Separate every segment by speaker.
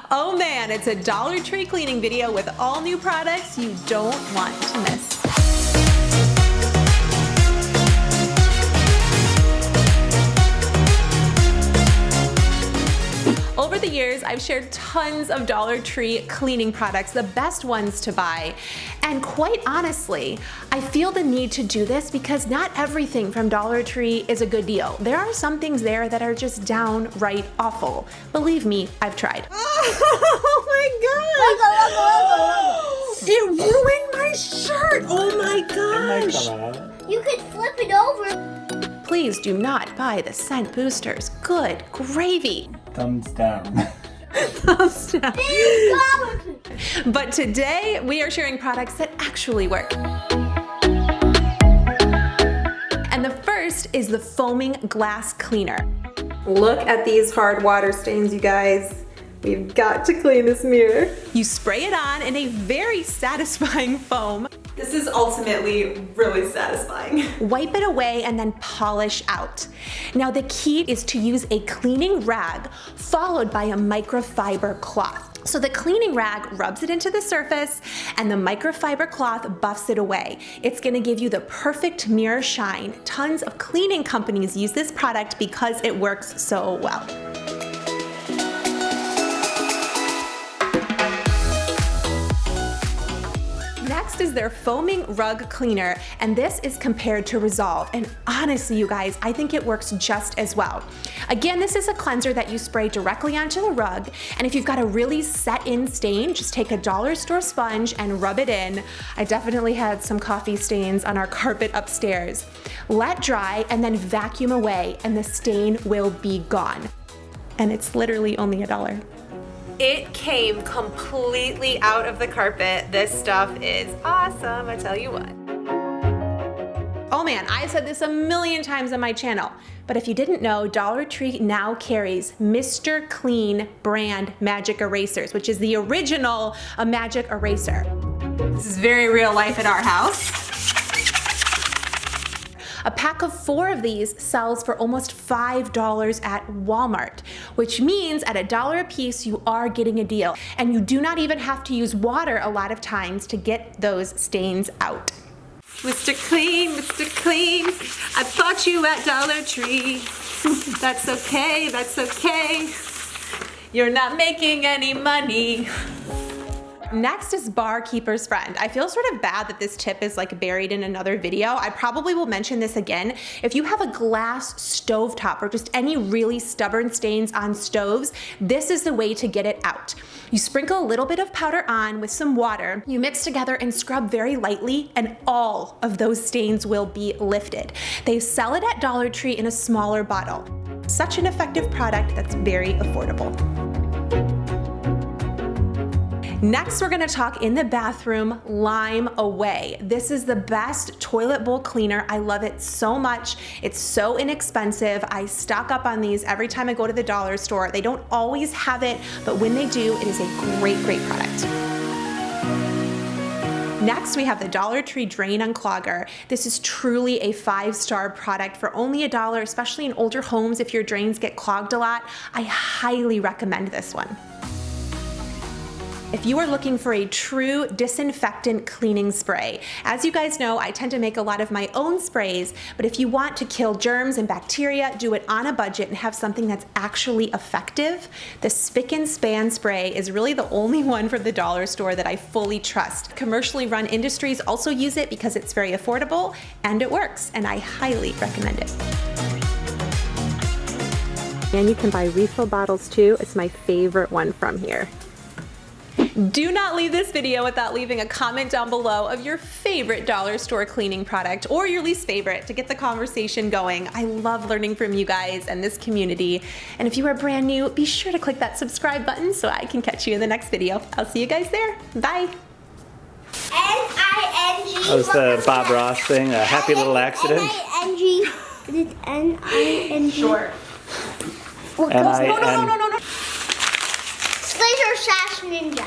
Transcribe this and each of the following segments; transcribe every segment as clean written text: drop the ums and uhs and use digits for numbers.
Speaker 1: Oh man, it's a Dollar Tree cleaning video with all new products you don't want to miss. Over the years, I've shared tons of Dollar Tree cleaning products, the best ones to buy. And quite honestly, I feel the need to do this because not everything from Dollar Tree is a good deal. There are some things there that are just downright awful. Believe me, I've tried.
Speaker 2: Oh my god! It ruined my shirt! Oh my gosh!
Speaker 3: You could flip it over.
Speaker 1: Please do not buy the scent boosters. Good gravy.
Speaker 4: Thumbs down.
Speaker 1: Thumbs down. But today we are sharing products that actually work. And the first is the foaming glass cleaner. Look at these hard water stains, you guys. We've got to clean this mirror. You spray it on in a very satisfying foam. This is ultimately really satisfying. Wipe it away and then polish out. Now the key is to use a cleaning rag followed by a microfiber cloth. So the cleaning rag rubs it into the surface and the microfiber cloth buffs it away. It's gonna give you the perfect mirror shine. Tons of cleaning companies use this product because it works so well. Next is their foaming rug cleaner, and this is compared to Resolve. And honestly, you guys, I think it works just as well. Again, this is a cleanser that you spray directly onto the rug, and if you've got a really set-in stain, just take a dollar store sponge and rub it in. I definitely had some coffee stains on our carpet upstairs. Let dry and then vacuum away, and the stain will be gone. And it's literally only $1. It came completely out of the carpet. This stuff is awesome, I tell you what. Oh man, I've said this a million times on my channel, but if you didn't know, Dollar Tree now carries Mr. Clean brand magic erasers, which is the original magic eraser. This is very real life at our house. A pack of 4 of these sells for almost $5 at Walmart, which means at $1 a piece, you are getting a deal. And you do not even have to use water a lot of times to get those stains out. Mr. Clean, I bought you at Dollar Tree. That's okay, that's okay. You're not making any money. Next is Barkeeper's Friend. I feel sort of bad that this tip is like buried in another video. I probably will mention this again. If you have a glass stovetop or just any really stubborn stains on stoves, this is the way to get it out. You sprinkle a little bit of powder on with some water, you mix together and scrub very lightly, and all of those stains will be lifted. They sell it at Dollar Tree in a smaller bottle. Such an effective product that's very affordable. Next, we're gonna talk in the bathroom, Lime Away. This is the best toilet bowl cleaner. I love it so much. It's so inexpensive. I stock up on these every time I go to the dollar store. They don't always have it, but when they do, it is a great, great product. Next, we have the Dollar Tree Drain Unclogger. This is truly a 5-star product for only $1, especially in older homes if your drains get clogged a lot. I highly recommend this one. If you are looking for a true disinfectant cleaning spray, as you guys know, I tend to make a lot of my own sprays, but if you want to kill germs and bacteria, do it on a budget and have something that's actually effective, the Spick and Span spray is really the only one from the dollar store that I fully trust. Commercially run industries also use it because it's very affordable and it works, and I highly recommend it. And you can buy refill bottles too. It's my favorite one from here. Do not leave this video without leaving a comment down below of your favorite dollar store cleaning product or your least favorite to get the conversation going. I love learning from you guys and this community. And if you are brand new, be sure to click that subscribe button so I can catch you in the next video. I'll see you guys there. Bye.
Speaker 3: N-I-N-G.
Speaker 4: That was the Bob Ross thing, a happy little accident.
Speaker 3: N-I-N-G. Is it N-I-N-G?
Speaker 1: Sure.
Speaker 3: What
Speaker 4: And
Speaker 3: goes?
Speaker 4: I-
Speaker 1: No.
Speaker 3: Slater Sash Ninja.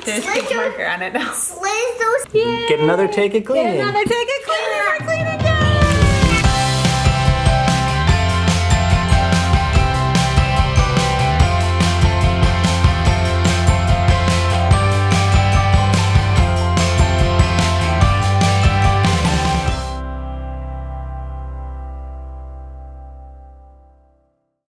Speaker 1: There's a marker on it now.
Speaker 3: Slays those.
Speaker 4: Get another take it cleaning.
Speaker 1: Get another take it cleaning. We're cleaning.